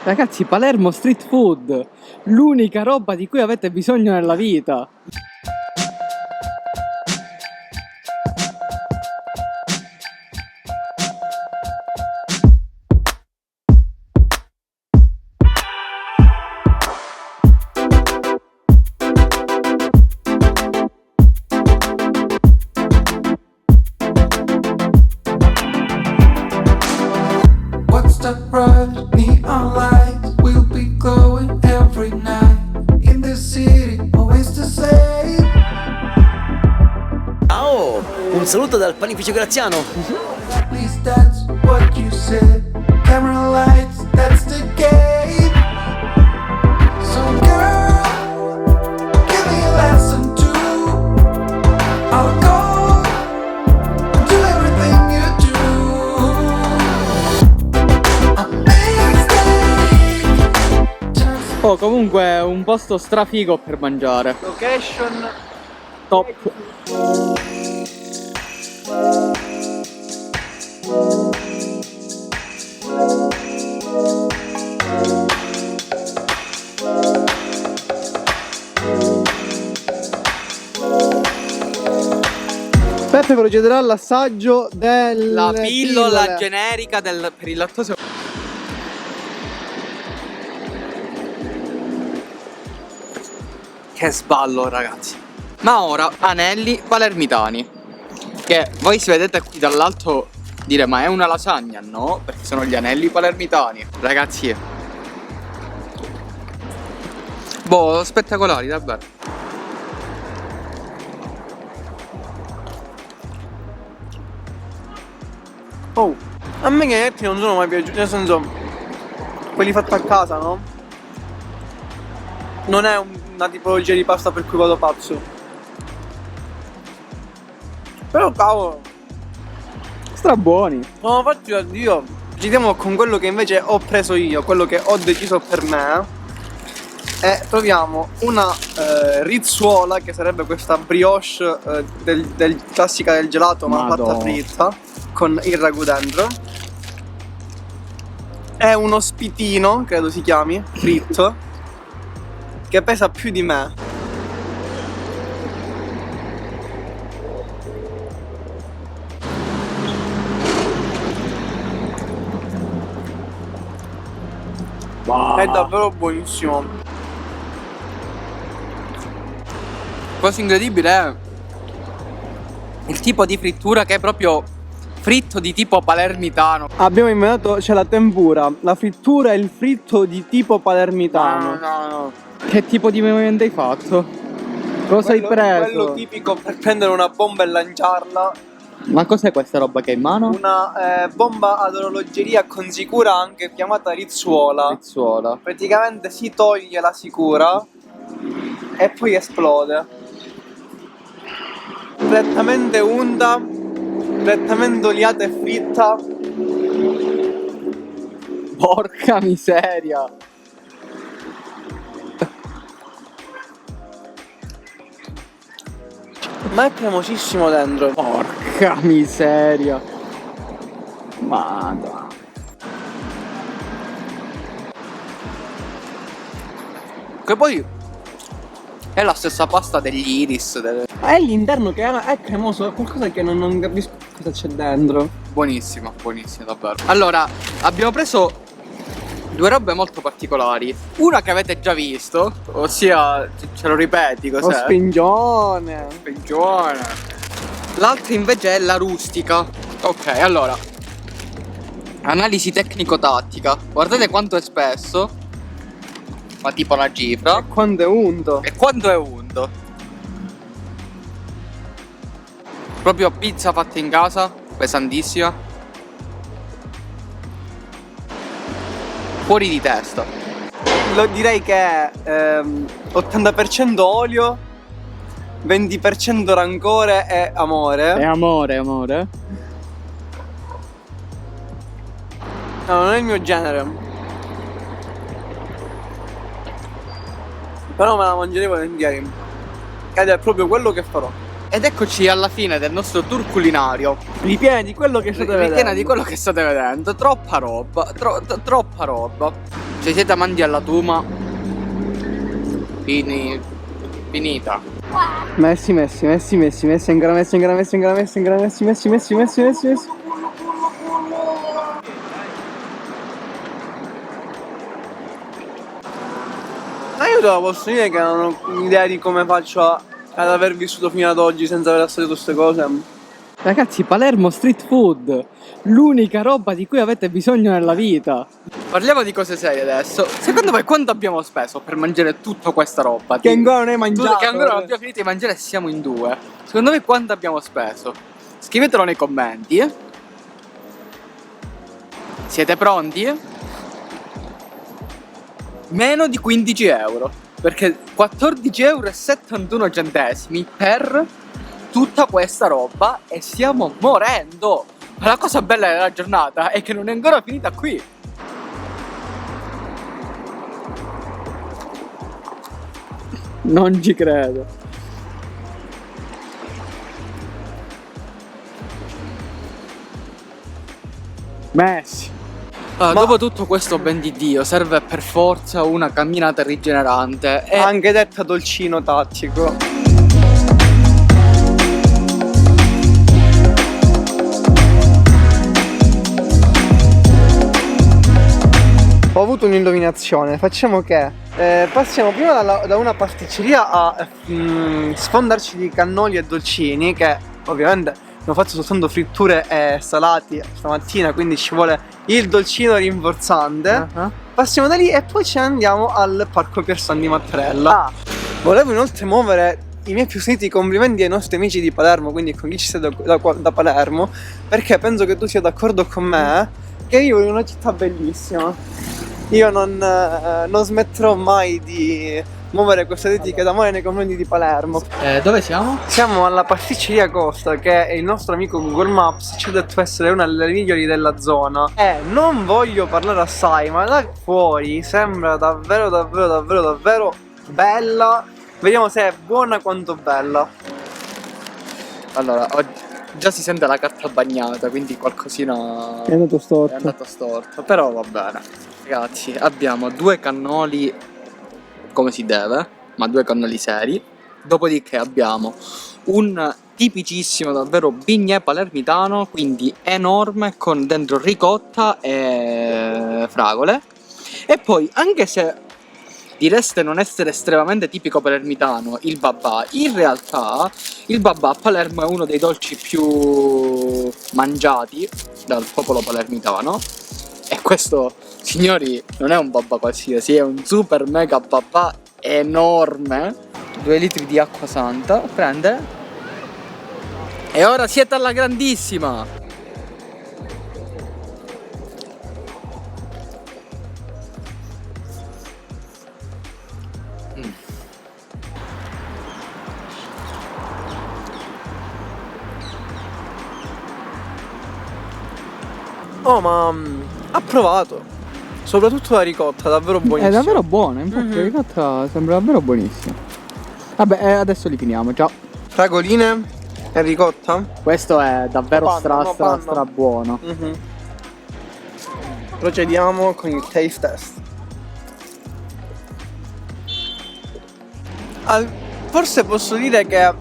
Ragazzi, Palermo street food, l'unica roba di cui avete bisogno nella vita. Neon lights will be glowing every night in the city, always the same. Ciao, un saluto dal panificio Graziano. At least that's what you said. Camera lights, that's the game. So girl, give me a lesson too. I'll go and do everything you do. Oh, comunque un posto strafigo per mangiare. Location Top. Peppe procederà all'assaggio della La pillola generica per il lattosio. Che sballo, ragazzi. Ma ora anelli palermitani, che voi si vedete qui dall'alto dire ma è una lasagna? No, perché sono gli anelli palermitani. Ragazzi, boh, spettacolari davvero. Oh, a me che non sono mai piaciuti, nel senso, quelli fatti a casa, no? Non è una tipologia di pasta per cui vado pazzo. Però cavolo, Strabuoni. sono fatti da Dio. Procediamo con quello che invece ho preso io, quello che ho deciso per me. E troviamo una rizzuola, che sarebbe questa brioche classica del gelato, ma Madò. fatta fritta, con il ragù dentro. È uno spitino, credo si chiami, fritto, che pesa più di me. È davvero buonissimo. Cosa incredibile è il tipo di frittura che è proprio fritto di tipo palermitano. Abbiamo inventato, c'è la tempura, la frittura e il fritto di tipo palermitano. No. Che tipo di movimento hai fatto? Cosa hai preso? Quello tipico per prendere una bomba e lanciarla. Ma cos'è questa roba che hai in mano? Una bomba ad orologeria con sicura, anche chiamata rizzuola. Pizzuola. Praticamente si toglie la sicura e poi esplode. Prettamente unta, prettamente oliata e fritta. Porca miseria. Ma è cremosissimo dentro. Porca miseria. Madonna. Che poi è la stessa pasta degli iris. È l'interno che è cremoso, è qualcosa che non capisco cosa c'è dentro. Buonissima, buonissima davvero. Allora, abbiamo preso due robe molto particolari. Una che avete già visto, ossia, ce lo ripeti Lo cos'è? spingione. Spingione. L'altra invece è la rustica. Ok, allora, analisi tecnico-tattica. Guardate quanto è spesso, ma tipo una cifra. Quando è unto. E quanto è unto. Proprio pizza fatta in casa, pesantissima. Fuori di testa. Direi che è 80% olio, 20% rancore e amore. È amore, amore. No, non è il mio genere. Però me la mangerei volentieri. Ed è proprio quello che farò. Ed eccoci alla fine del nostro tour culinario. Ripiena di quello che state vedendo. Ripiena di quello che state vedendo. Troppa roba, troppa roba. Se siete amanti alla tuma, finita. Messi, ancora messi. Ma io te lo posso dire che non ho idea di come faccio ad aver vissuto fino ad oggi senza aver assaggiato queste cose. Ragazzi, Palermo Street Food, l'unica roba di cui avete bisogno nella vita. Parliamo di cose serie adesso. Secondo voi quanto abbiamo speso per mangiare tutta questa roba? Che ancora non hai mangiato. Che ancora non abbiamo finito di mangiare e siamo in due. Secondo voi quanto abbiamo speso? Scrivetelo nei commenti. Siete pronti? Meno di 15 euro. Perché 14,71 euro per tutta questa roba e stiamo morendo. Ma la cosa bella della giornata è che non è ancora finita qui. Non ci credo. Messi. Allora, dopo tutto questo ben di Dio serve per forza una camminata rigenerante e Anche detta dolcino tattico. Ho avuto un'indovinazione, facciamo che passiamo prima da una pasticceria a sfondarci di cannoli e dolcini, che ovviamente abbiamo fatto soltanto fritture e salati stamattina, quindi ci vuole il dolcino rinforzante. Passiamo da lì e poi ci andiamo al parco Pier San di Mattarella. Volevo inoltre muovere i miei più sentiti complimenti ai nostri amici di Palermo, quindi con chi ci sei da Palermo, perché penso che tu sia d'accordo con me che io in una città bellissima. Io non smetterò mai di muovere queste critiche d'amore nei confronti di Palermo. dove siamo? Siamo alla pasticceria Costa, che il nostro amico Google Maps ci ha detto essere una delle migliori della zona. E non voglio parlare assai, ma da fuori sembra davvero bella. Vediamo se è buona quanto bella. Allora, già si sente la carta bagnata, quindi qualcosina È andato storto. è andato storto, però va bene. Ragazzi, abbiamo due cannoli come si deve, ma due cannoli seri. Dopodiché abbiamo un tipicissimo davvero bignè palermitano, quindi enorme, con dentro ricotta e fragole. E poi, anche se direste non essere estremamente tipico palermitano, il babà, in realtà il babà a Palermo è uno dei dolci più mangiati dal popolo palermitano. E questo, signori, non è un babà qualsiasi, è un super mega babà enorme. 2 litri di acqua santa, prende. E ora siete alla grandissima. Oh, ma ha provato. Soprattutto la ricotta, davvero buonissima. È davvero buona, infatti la ricotta sembra davvero buonissima. Vabbè, adesso li finiamo, ciao. Fragoline e ricotta? Questo è davvero Panna. stra buono. Procediamo con il taste test. Forse posso dire che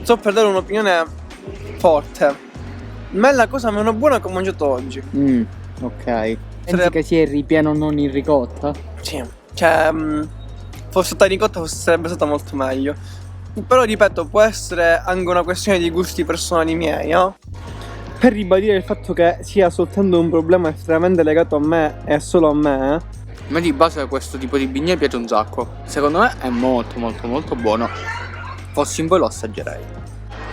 sto per dare un'opinione forte. Ma è la cosa meno buona che ho mangiato oggi. Ok. Pensi che sia il ripieno non in ricotta? Sì. Cioè, fosse stata ricotta sarebbe stata molto meglio. Però ripeto, può essere anche una questione di gusti personali miei, no? Per ribadire il fatto che sia soltanto un problema estremamente legato a me e solo a me. A me di base questo tipo di bignè piace un sacco. Secondo me è molto buono. Fossi in voi lo assaggerei.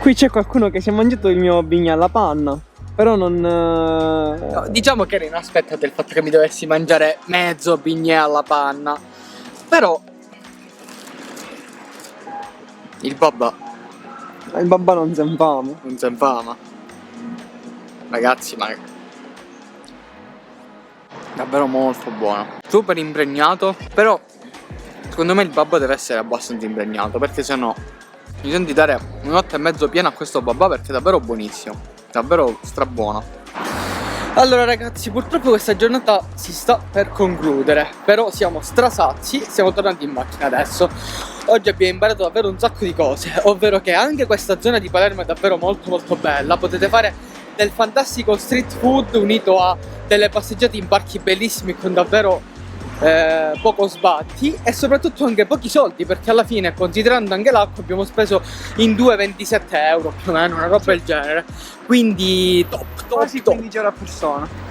Qui c'è qualcuno che si è mangiato il mio bignè alla panna. Però non... No, diciamo che ero inaspettato il fatto che mi dovessi mangiare mezzo bignè alla panna. Però il babà il babà non si infama. non si infama. Ragazzi, ma davvero molto buono. Super impregnato. Però secondo me il babà deve essere abbastanza impregnato, perché sennò mi sento di dare un 8,5 pieno a questo babà, perché è davvero buonissimo. Davvero strabuono. Allora ragazzi, purtroppo questa giornata si sta per concludere, però siamo strasazi, siamo tornati in macchina adesso. Oggi abbiamo imparato davvero un sacco di cose, ovvero che anche questa zona di Palermo è davvero molto bella. Potete fare del fantastico street food unito a delle passeggiate in parchi bellissimi con davvero poco sbatti e soprattutto anche pochi soldi, perché alla fine, considerando anche l'acqua, abbiamo speso in 2,27 euro più o meno, una roba del genere. Quindi Quasi top. 15 euro a persona.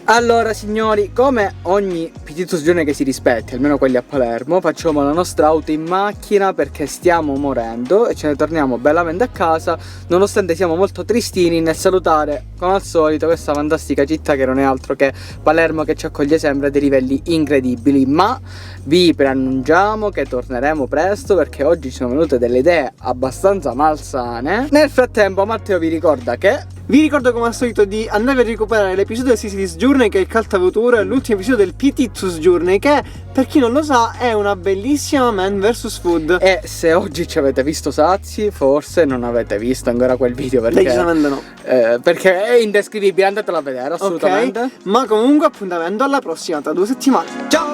Allora signori, come ogni Petitus Journey che si rispetti, almeno quelli a Palermo, facciamo la nostra auto in macchina perché stiamo morendo e ce ne torniamo bellamente a casa, nonostante siamo molto tristini nel salutare, come al solito, questa fantastica città che non è altro che Palermo, che ci accoglie sempre a dei livelli incredibili. Ma vi preannunciamo che torneremo presto, perché oggi ci sono venute delle idee abbastanza malsane. Nel frattempo Matteo vi ricorda che... Vi ricordo come al solito di andare a recuperare l'episodio del Cities Journey, che è il Caltavotur, l'ultimo episodio del Petitus Journey, che per chi non lo sa è una bellissima Man vs Food. E se oggi ci avete visto sazi, forse non avete visto ancora quel video, perché Decisamente no. perché è indescrivibile, andatelo a vedere assolutamente. Ok, ma comunque appuntamento alla prossima tra 2 settimane. Ciao!